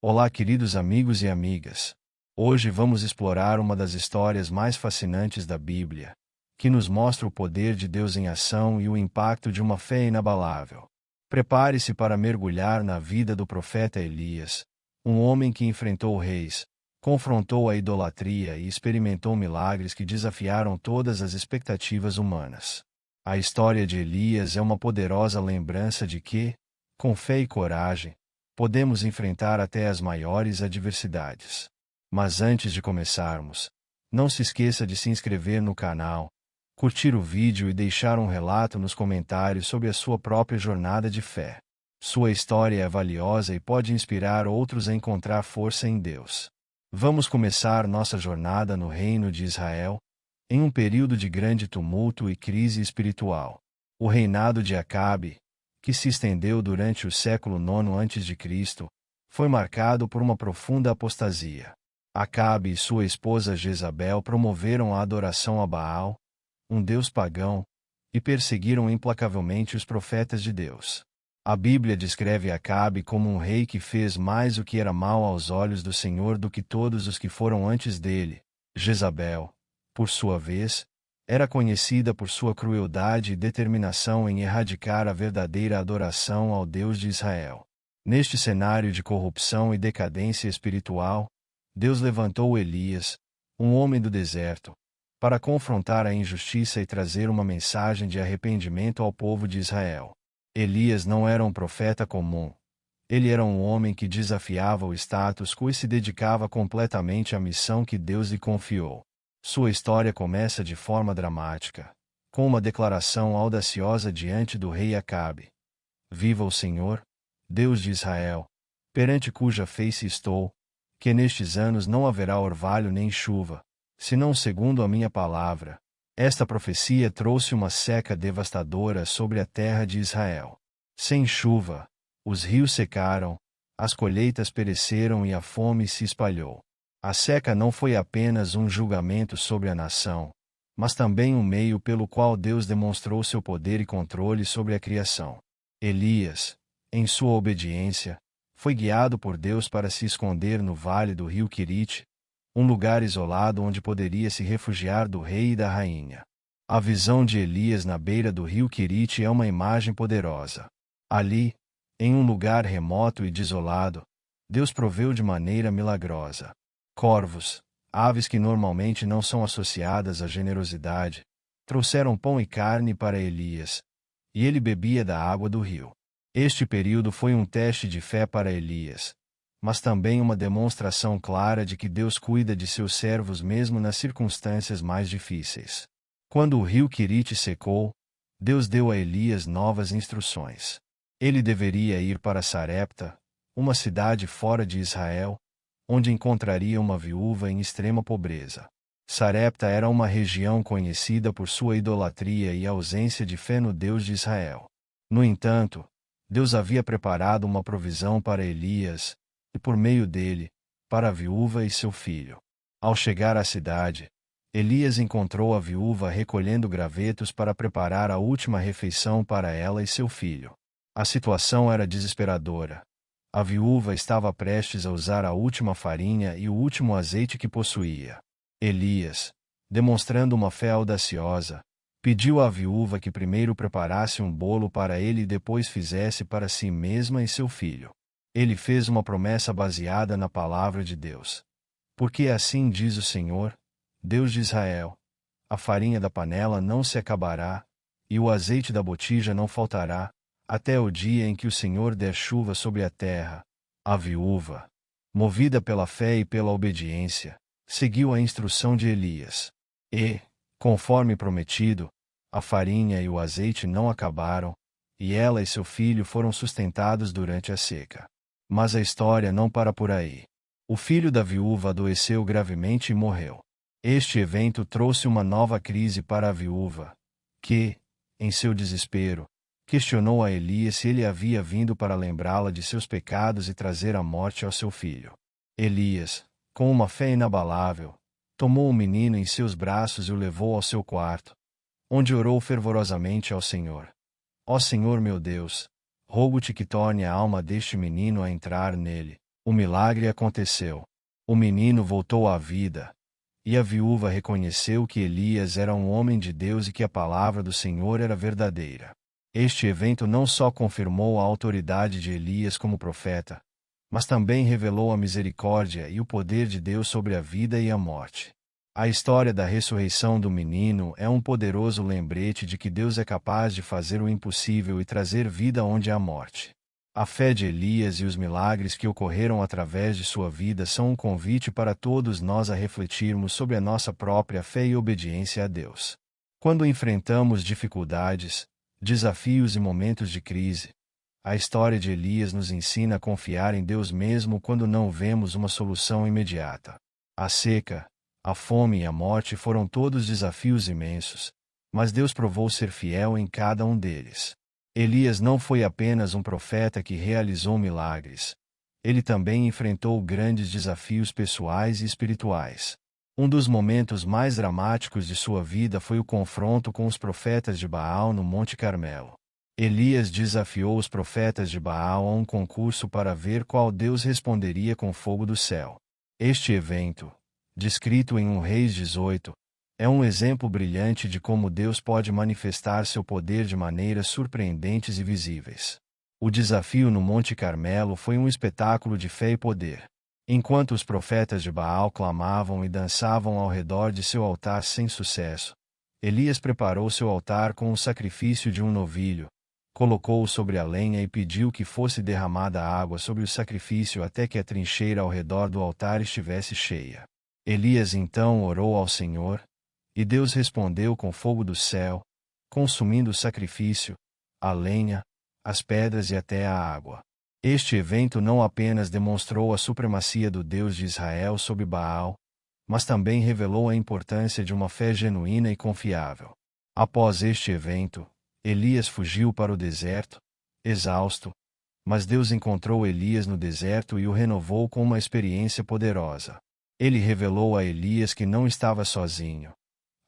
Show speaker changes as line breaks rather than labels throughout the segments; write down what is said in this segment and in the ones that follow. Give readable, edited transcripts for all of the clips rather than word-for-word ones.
Olá, queridos amigos e amigas. Hoje vamos explorar uma das histórias mais fascinantes da Bíblia, que nos mostra o poder de Deus em ação e o impacto de uma fé inabalável. Prepare-se para mergulhar na vida do profeta Elias, um homem que enfrentou reis, confrontou a idolatria e experimentou milagres que desafiaram todas as expectativas humanas. A história de Elias é uma poderosa lembrança de que, com fé e coragem, podemos enfrentar até as maiores adversidades. Mas antes de começarmos, não se esqueça de se inscrever no canal, curtir o vídeo e deixar um relato nos comentários sobre a sua própria jornada de fé. Sua história é valiosa e pode inspirar outros a encontrar força em Deus. Vamos começar nossa jornada no reino de Israel, em um período de grande tumulto e crise espiritual. O reinado de Acabe, que se estendeu durante o século IX a.C., foi marcado por uma profunda apostasia. Acabe e sua esposa Jezabel promoveram a adoração a Baal, um deus pagão, e perseguiram implacavelmente os profetas de Deus. A Bíblia descreve Acabe como um rei que fez mais o que era mal aos olhos do Senhor do que todos os que foram antes dele. Jezabel, por sua vez, era conhecida por sua crueldade e determinação em erradicar a verdadeira adoração ao Deus de Israel. Neste cenário de corrupção e decadência espiritual, Deus levantou Elias, um homem do deserto, para confrontar a injustiça e trazer uma mensagem de arrependimento ao povo de Israel. Elias não era um profeta comum. Ele era um homem que desafiava o status quo e se dedicava completamente à missão que Deus lhe confiou. Sua história começa de forma dramática, com uma declaração audaciosa diante do rei Acabe. Viva o Senhor, Deus de Israel, perante cuja face estou, que nestes anos não haverá orvalho nem chuva, senão segundo a minha palavra. Esta profecia trouxe uma seca devastadora sobre a terra de Israel. Sem chuva, os rios secaram, as colheitas pereceram e a fome se espalhou. A seca não foi apenas um julgamento sobre a nação, mas também um meio pelo qual Deus demonstrou seu poder e controle sobre a criação. Elias, em sua obediência, foi guiado por Deus para se esconder no vale do rio Querite, um lugar isolado onde poderia se refugiar do rei e da rainha. A visão de Elias na beira do rio Querite é uma imagem poderosa. Ali, em um lugar remoto e desolado, Deus proveu de maneira milagrosa. Corvos, aves que normalmente não são associadas à generosidade, trouxeram pão e carne para Elias, e ele bebia da água do rio. Este período foi um teste de fé para Elias, mas também uma demonstração clara de que Deus cuida de seus servos mesmo nas circunstâncias mais difíceis. Quando o rio Querite secou, Deus deu a Elias novas instruções. Ele deveria ir para Sarepta, uma cidade fora de Israel, onde encontraria uma viúva em extrema pobreza. Sarepta era uma região conhecida por sua idolatria e ausência de fé no Deus de Israel. No entanto, Deus havia preparado uma provisão para Elias, e por meio dele, para a viúva e seu filho. Ao chegar à cidade, Elias encontrou a viúva recolhendo gravetos para preparar a última refeição para ela e seu filho. A situação era desesperadora. A viúva estava prestes a usar a última farinha e o último azeite que possuía. Elias, demonstrando uma fé audaciosa, pediu à viúva que primeiro preparasse um bolo para ele e depois fizesse para si mesma e seu filho. Ele fez uma promessa baseada na palavra de Deus. Porque assim diz o Senhor, Deus de Israel: a farinha da panela não se acabará, e o azeite da botija não faltará, até o dia em que o Senhor der chuva sobre a terra. A viúva, movida pela fé e pela obediência, seguiu a instrução de Elias. E, conforme prometido, a farinha e o azeite não acabaram, e ela e seu filho foram sustentados durante a seca. Mas a história não para por aí. O filho da viúva adoeceu gravemente e morreu. Este evento trouxe uma nova crise para a viúva, que, em seu desespero, questionou a Elias se ele havia vindo para lembrá-la de seus pecados e trazer a morte ao seu filho. Elias, com uma fé inabalável, tomou o menino em seus braços e o levou ao seu quarto, onde orou fervorosamente ao Senhor. Ó Senhor meu Deus, rogo-te que torne a alma deste menino a entrar nele, O milagre aconteceu. O menino voltou à vida. E a viúva reconheceu que Elias era um homem de Deus e que a palavra do Senhor era verdadeira. Este evento não só confirmou a autoridade de Elias como profeta, mas também revelou a misericórdia e o poder de Deus sobre a vida e a morte. A história da ressurreição do menino é um poderoso lembrete de que Deus é capaz de fazer o impossível e trazer vida onde há morte. A fé de Elias e os milagres que ocorreram através de sua vida são um convite para todos nós a refletirmos sobre a nossa própria fé e obediência a Deus. Quando enfrentamos dificuldades, desafios e momentos de crise, a história de Elias nos ensina a confiar em Deus mesmo quando não vemos uma solução imediata. A seca, a fome e a morte foram todos desafios imensos, mas Deus provou ser fiel em cada um deles. Elias não foi apenas um profeta que realizou milagres. Ele também enfrentou grandes desafios pessoais e espirituais. Um dos momentos mais dramáticos de sua vida foi o confronto com os profetas de Baal no Monte Carmelo. Elias desafiou os profetas de Baal a um concurso para ver qual Deus responderia com fogo do céu. Este evento, descrito em 1 Reis 18, é um exemplo brilhante de como Deus pode manifestar seu poder de maneiras surpreendentes e visíveis. O desafio no Monte Carmelo foi um espetáculo de fé e poder. Enquanto os profetas de Baal clamavam e dançavam ao redor de seu altar sem sucesso, Elias preparou seu altar com o sacrifício de um novilho, colocou-o sobre a lenha e pediu que fosse derramada água sobre o sacrifício até que a trincheira ao redor do altar estivesse cheia. Elias então orou ao Senhor, e Deus respondeu com fogo do céu, consumindo o sacrifício, a lenha, as pedras e até a água. Este evento não apenas demonstrou a supremacia do Deus de Israel sobre Baal, mas também revelou a importância de uma fé genuína e confiável. Após este evento, Elias fugiu para o deserto, exausto, mas Deus encontrou Elias no deserto e o renovou com uma experiência poderosa. Ele revelou a Elias que não estava sozinho.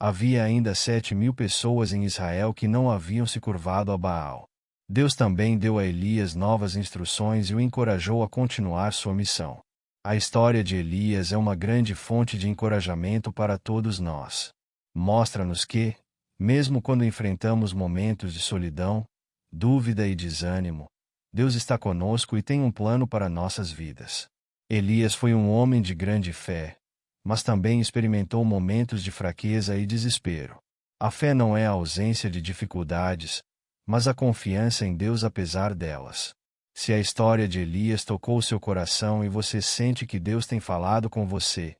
Havia ainda 7.000 pessoas em Israel que não haviam se curvado a Baal. Deus também deu a Elias novas instruções e o encorajou a continuar sua missão. A história de Elias é uma grande fonte de encorajamento para todos nós. Mostra-nos que, mesmo quando enfrentamos momentos de solidão, dúvida e desânimo, Deus está conosco e tem um plano para nossas vidas. Elias foi um homem de grande fé, mas também experimentou momentos de fraqueza e desespero. A fé não é a ausência de dificuldades, mas a confiança em Deus apesar delas. Se a história de Elias tocou seu coração e você sente que Deus tem falado com você,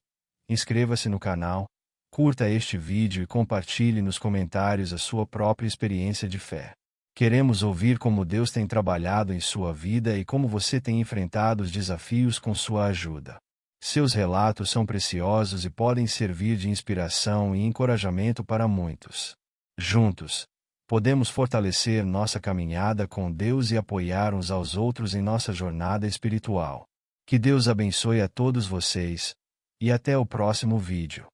inscreva-se no canal, curta este vídeo e compartilhe nos comentários a sua própria experiência de fé. Queremos ouvir como Deus tem trabalhado em sua vida e como você tem enfrentado os desafios com sua ajuda. Seus relatos são preciosos e podem servir de inspiração e encorajamento para muitos. Juntos, podemos fortalecer nossa caminhada com Deus e apoiar uns aos outros em nossa jornada espiritual. Que Deus abençoe a todos vocês, e até o próximo vídeo.